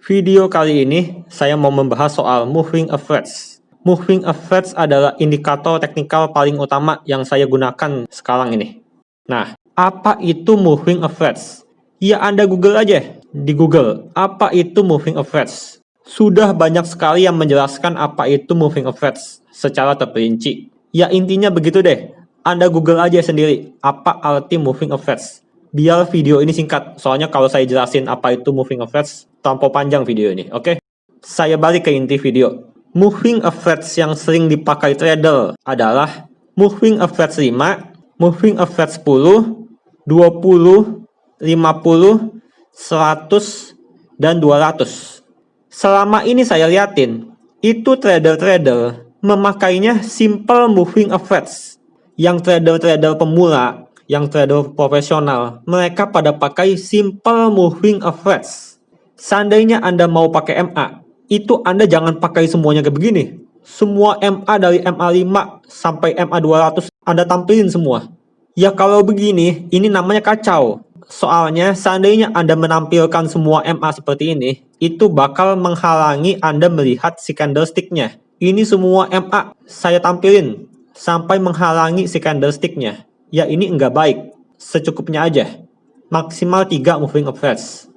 Video kali ini saya mau membahas soal moving average. Moving average adalah indikator teknikal paling utama yang saya gunakan sekarang ini. Nah, apa itu moving average? Ya Anda Google aja di Google, apa itu moving average? Sudah banyak sekali yang menjelaskan apa itu moving average secara terperinci. Ya intinya begitu deh. Anda Google aja sendiri, apa arti moving average. Biar video ini singkat, soalnya kalau saya jelasin apa itu moving average, terlampau panjang video ini, oke? Saya balik ke inti video. Moving average yang sering dipakai trader adalah moving average 5, moving average 10, 20, 50, 100, dan 200. Selama ini saya liatin, itu trader-trader memakainya simple moving average. Yang trader-trader pemula, yang trader profesional, mereka pada pakai simple moving average. Seandainya Anda mau pakai MA, itu Anda jangan pakai semuanya kayak begini. Semua MA dari MA 5 sampai MA 200 Anda tampilin semua. Ya kalau begini, ini namanya kacau. Soalnya seandainya Anda menampilkan semua MA seperti ini, itu bakal menghalangi Anda melihat si candlestick-nya. Ini semua MA saya tampilin sampai menghalangi si candlestick-nya. Ya ini enggak baik. Secukupnya aja. Maksimal 3 moving average.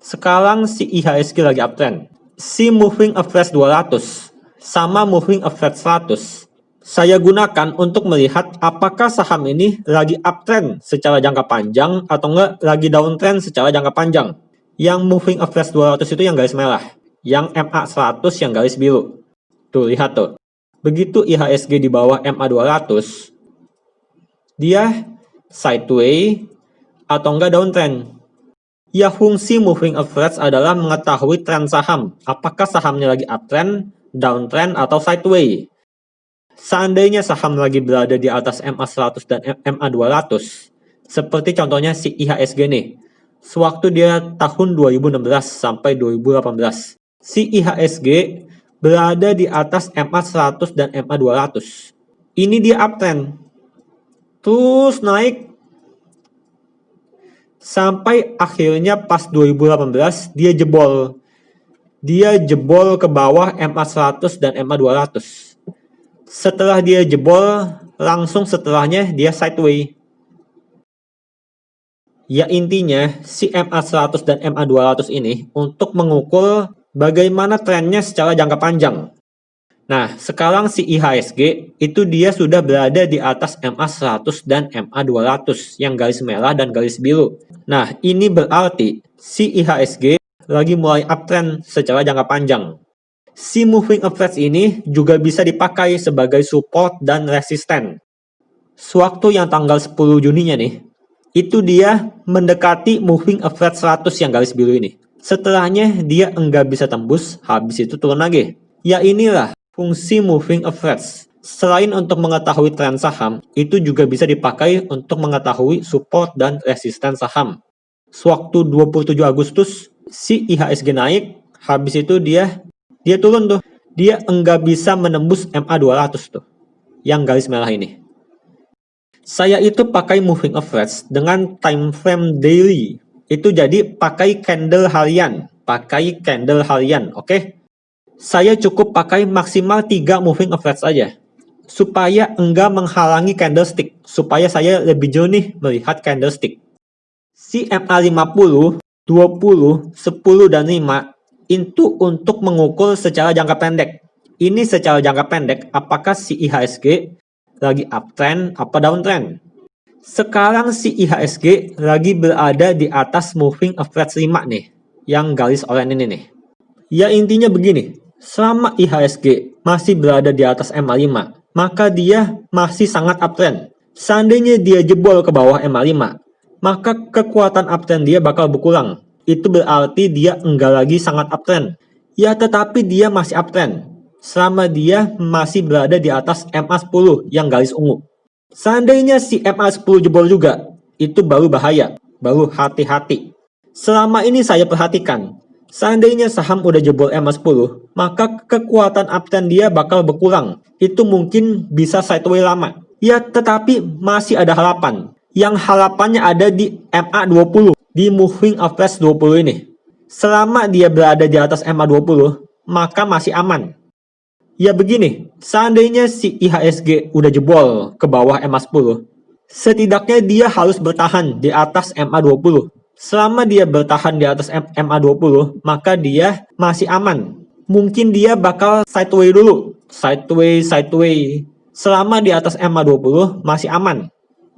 Sekarang si IHSG lagi uptrend. Si moving average 200 sama moving average 100 saya gunakan untuk melihat apakah saham ini lagi uptrend secara jangka panjang atau enggak lagi downtrend secara jangka panjang. Yang moving average 200 itu yang garis merah, yang MA 100 yang garis biru. Tuh, lihat tuh. Begitu IHSG di bawah MA 200, dia sideways atau enggak downtrend. Ya, fungsi moving average adalah mengetahui tren saham. Apakah sahamnya lagi uptrend, downtrend, atau sideways. Seandainya saham lagi berada di atas MA 100 dan MA 200, seperti contohnya si IHSG nih, sewaktu dia tahun 2016 sampai 2018, si IHSG berada di atas MA 100 dan MA 200. Ini dia uptrend, terus naik, sampai akhirnya pas 2018 dia jebol. Dia jebol ke bawah MA 100 dan MA 200. Setelah dia jebol, langsung setelahnya dia sideways. Ya intinya, si MA 100 dan MA 200 ini untuk mengukur bagaimana trennya secara jangka panjang. Nah, sekarang si IHSG itu dia sudah berada di atas MA 100 dan MA 200 yang garis merah dan garis biru. Nah, ini berarti si IHSG lagi mulai uptrend secara jangka panjang. Si moving average ini juga bisa dipakai sebagai support dan resisten. Sewaktu yang tanggal 10 Juninya nih, itu dia mendekati moving average 100 yang garis biru ini. Setelahnya dia enggak bisa tembus, habis itu turun lagi. Ya inilah fungsi moving average. Selain untuk mengetahui tren saham, itu juga bisa dipakai untuk mengetahui support dan resisten saham. Sewaktu 27 Agustus, si IHSG naik, habis itu dia turun tuh. Dia enggak bisa menembus MA 200 tuh, yang garis merah ini. Saya itu pakai moving average dengan time frame daily. Itu jadi pakai candle harian. Oke? Saya cukup pakai maksimal 3 moving average aja. Supaya enggak menghalangi candlestick. Supaya saya lebih jernih melihat candlestick. Si MA 50, 20, 10, dan 5 itu untuk mengukur secara jangka pendek. Ini secara jangka pendek, apakah si IHSG lagi uptrend apa downtrend. Sekarang si IHSG lagi berada di atas moving average 5 nih, yang garis oranye ini nih. Ya intinya begini, selama IHSG masih berada di atas MA 5, maka dia masih sangat uptrend. Seandainya dia jebol ke bawah MA 5, maka kekuatan uptrend dia bakal berkurang. Itu berarti dia enggak lagi sangat uptrend. Ya tetapi dia masih uptrend selama dia masih berada di atas MA 10 yang garis ungu. Seandainya si MA 10 jebol juga, itu baru bahaya, baru hati-hati. Selama ini saya perhatikan, seandainya saham udah jebol MA 10, maka kekuatan uptrend dia bakal berkurang. Itu mungkin bisa sideways lama. Ya tetapi masih ada harapan. Yang harapannya ada di MA 20. Di moving average 20 ini. Selama dia berada di atas MA20, maka masih aman. Ya begini, seandainya si IHSG udah jebol ke bawah MA10, setidaknya dia harus bertahan di atas MA20. Selama dia bertahan di atas MA20, maka dia masih aman. Mungkin dia bakal sideway dulu. Sideway. Selama di atas MA20, masih aman.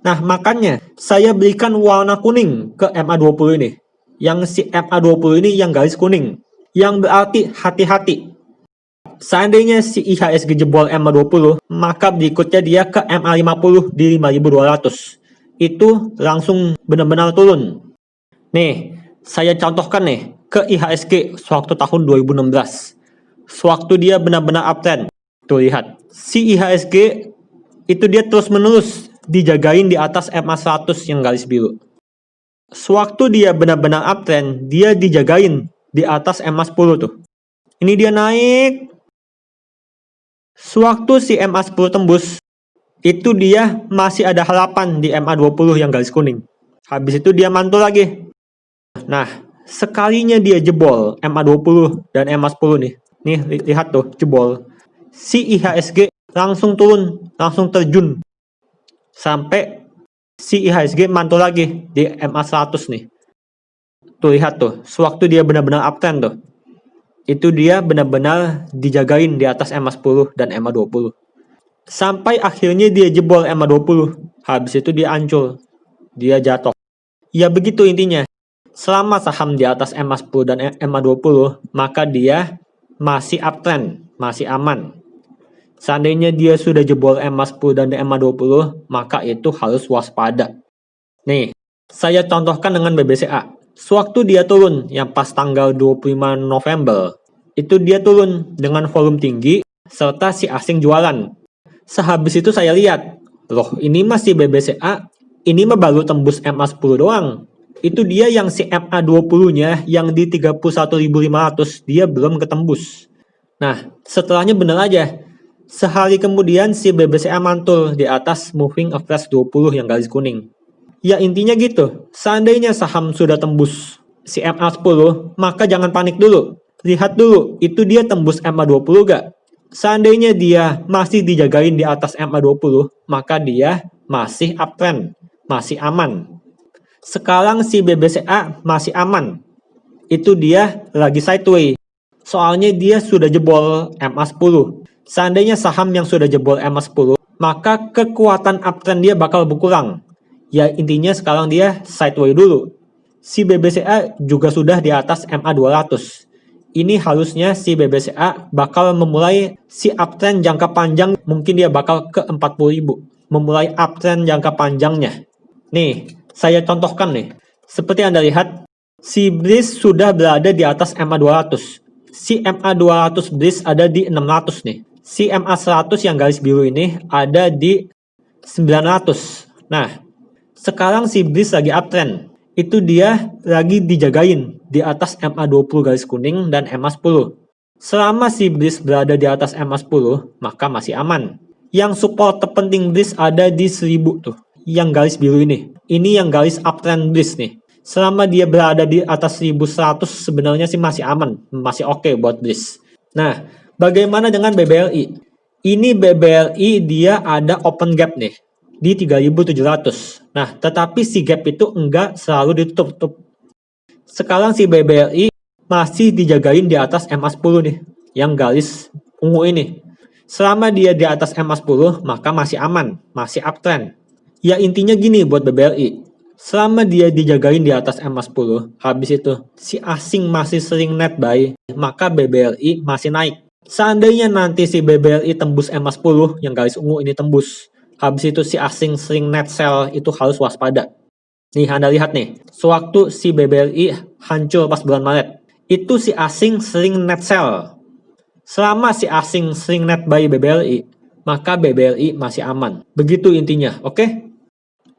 Nah, makanya saya berikan warna kuning ke MA20 ini. Yang si MA20 ini yang garis kuning. Yang berarti hati-hati. Seandainya si IHSG jebol MA20, maka berikutnya dia ke MA50 di 5200. Itu langsung benar-benar turun. Nih, saya contohkan nih ke IHSG sewaktu tahun 2016. Sewaktu dia benar-benar uptrend. Tuh lihat, si IHSG itu dia terus-menerus dijagain di atas MA100 yang garis biru. Sewaktu dia benar-benar uptrend, dia dijagain di atas MA10 tuh. Ini dia naik. Sewaktu si MA10 tembus, itu dia masih ada harapan di MA20 yang garis kuning. Habis itu dia mantul lagi. Nah, sekalinya dia jebol MA20 dan MA10 nih. Nih, lihat tuh, jebol. Si IHSG langsung turun, langsung terjun. Sampai si IHSG mantul lagi di MA100 nih. Tuh, lihat tuh, sewaktu dia benar-benar uptrend tuh. Itu dia benar-benar dijagain di atas MA10 dan MA20. Sampai akhirnya dia jebol MA20. Habis itu dia hancur. Dia jatuh. Ya begitu intinya. Selama saham di atas MA10 dan MA20, maka dia masih uptrend, masih aman. Seandainya dia sudah jebol MA10 dan MA20, maka itu harus waspada. Nih, saya contohkan dengan BBCA. Sewaktu dia turun, yang pas tanggal 25 November, itu dia turun dengan volume tinggi, serta si asing jualan. Sehabis itu saya lihat, loh ini masih BBCA, ini mah baru tembus MA10 doang. Itu dia yang si MA20-nya yang di 31.500, dia belum ketembus. Nah, setelahnya bener aja. Sehari kemudian si BBCA mantul di atas Moving Average 20 yang garis kuning. Ya intinya gitu, seandainya saham sudah tembus si MA10, maka jangan panik dulu. Lihat dulu, itu dia tembus MA20 gak? Seandainya dia masih dijagain di atas MA20, maka dia masih uptrend, masih aman. Sekarang si BBCA masih aman. Itu dia lagi sideway. Soalnya dia sudah jebol MA10. Seandainya saham yang sudah jebol MA10, maka kekuatan uptrend dia bakal berkurang. Ya intinya sekarang dia sideway dulu. Si BBCA juga sudah di atas MA200. Ini harusnya si BBCA bakal memulai si uptrend jangka panjang, mungkin dia bakal ke 40.000. Memulai uptrend jangka panjangnya. Nih, saya contohkan nih. Seperti Anda lihat, si Breeze sudah berada di atas MA200. Si MA200 Breeze ada di 600 nih. Si MA100 yang garis biru ini ada di 900. Nah, sekarang si Breeze lagi uptrend. Itu dia lagi dijagain di atas MA20 garis kuning dan MA10. Selama si Breeze berada di atas MA10, maka masih aman. Yang support terpenting Breeze ada di 1000 tuh. Yang garis biru ini. Ini yang garis uptrend Breeze nih. Selama dia berada di atas 1100 sebenarnya sih masih aman. Masih oke buat Breeze. Nah, bagaimana dengan BBLI? Ini BBLI dia ada open gap nih. Di 3.700. Nah, tetapi si gap itu enggak selalu ditutup. Sekarang si BBLI masih dijagain di atas MA10 nih, yang garis ungu ini. Selama dia di atas MA10, maka masih aman, masih uptrend. Ya intinya gini buat BBLI. Selama dia dijagain di atas MA10, habis itu si asing masih sering net buy, maka BBLI masih naik. Seandainya nanti si BBLI tembus MA10, yang garis ungu ini tembus, habis itu si asing sering net sell, itu harus waspada. Nih Anda lihat nih, sewaktu si BBLI hancur pas bulan Maret, itu si asing sering net sell. Selama si asing sering net buy BBLI, maka BBLI masih aman. Begitu intinya, oke?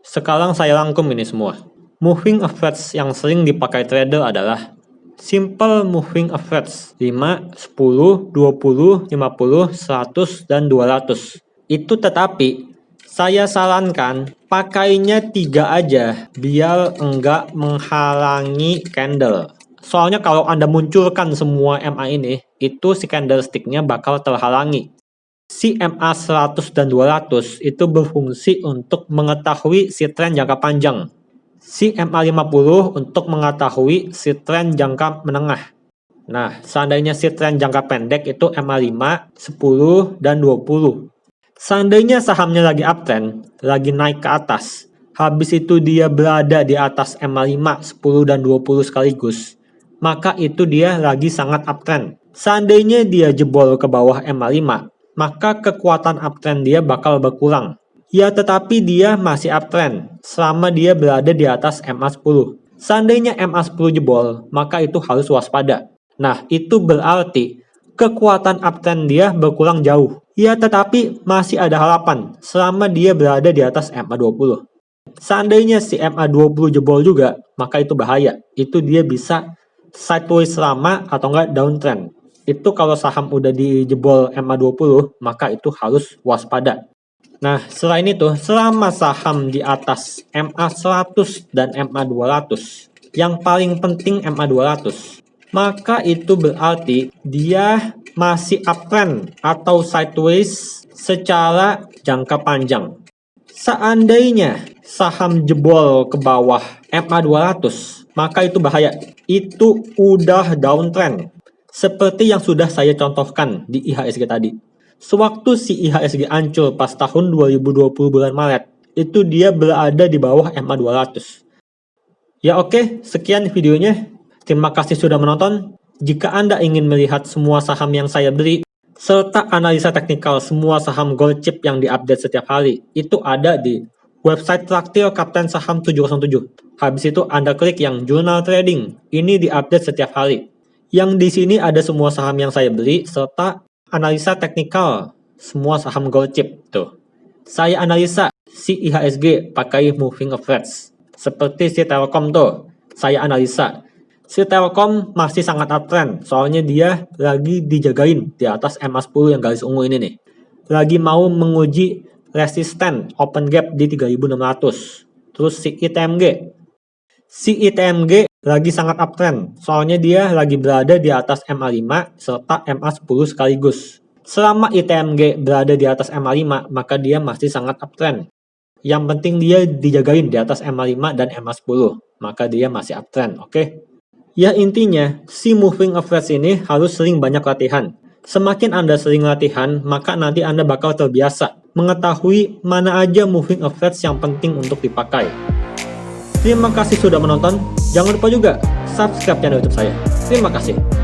Sekarang saya rangkum ini semua. Moving average yang sering dipakai trader adalah simple moving average 5, 10, 20, 50, 100, dan 200. Itu tetapi saya sarankan pakainya 3 aja biar enggak menghalangi candle. Soalnya kalau Anda munculkan semua MA ini, itu si candlestick-nya bakal terhalangi. Si MA 100 dan 200 itu berfungsi untuk mengetahui si tren jangka panjang. Si MA 50 untuk mengetahui si tren jangka menengah. Nah, seandainya si tren jangka pendek itu MA 5, 10, dan 20. Seandainya sahamnya lagi uptrend, lagi naik ke atas, habis itu dia berada di atas MA 5, 10, dan 20 sekaligus, maka itu dia lagi sangat uptrend. Seandainya dia jebol ke bawah MA 5, maka kekuatan uptrend dia bakal berkurang. Ya, tetapi dia masih uptrend selama dia berada di atas MA 10. Seandainya MA 10 jebol, maka itu harus waspada. Nah, itu berarti kekuatan uptrend dia berkurang jauh. Ya, tetapi masih ada harapan selama dia berada di atas MA 20. Seandainya si MA 20 jebol juga, maka itu bahaya. Itu dia bisa sideways lama atau enggak downtrend. Itu kalau saham udah dijebol MA 20, maka itu harus waspada. Nah, selain itu, selama saham di atas MA 100 dan MA 200, yang paling penting MA 200, maka itu berarti dia masih uptrend atau sideways secara jangka panjang. Seandainya saham jebol ke bawah MA 200, maka itu bahaya. Itu udah downtrend. Seperti yang sudah saya contohkan di IHSG tadi. Sewaktu si IHSG hancur pas tahun 2020 bulan Maret, itu dia berada di bawah MA 200. Ya oke, sekian videonya. Terima kasih sudah menonton. Jika Anda ingin melihat semua saham yang saya beli, serta analisa teknikal semua saham gold chip yang diupdate setiap hari, itu ada di website Traktir Kapten Saham 707. Habis itu Anda klik yang Jurnal Trading. Ini diupdate setiap hari. Yang di sini ada semua saham yang saya beli, serta analisa teknikal semua saham gold chip tuh. Saya analisa si IHSG pakai moving average. Seperti si Telkom tuh, saya analisa. Si Telkom masih sangat uptrend, soalnya dia lagi dijagain di atas MA 10 yang garis ungu ini nih. Lagi mau menguji resisten open gap di 3600. Terus si ITMG. Si ITMG lagi sangat uptrend, soalnya dia lagi berada di atas MA 5 serta MA 10 sekaligus. Selama ITMG berada di atas MA 5, maka dia masih sangat uptrend. Yang penting dia dijagain di atas MA 5 dan MA 10, maka dia masih uptrend, oke? Ya intinya, si moving average ini harus sering banyak latihan. Semakin Anda sering latihan, maka nanti Anda bakal terbiasa mengetahui mana aja moving average yang penting untuk dipakai. Terima kasih sudah menonton. Jangan lupa juga subscribe channel YouTube saya. Terima kasih.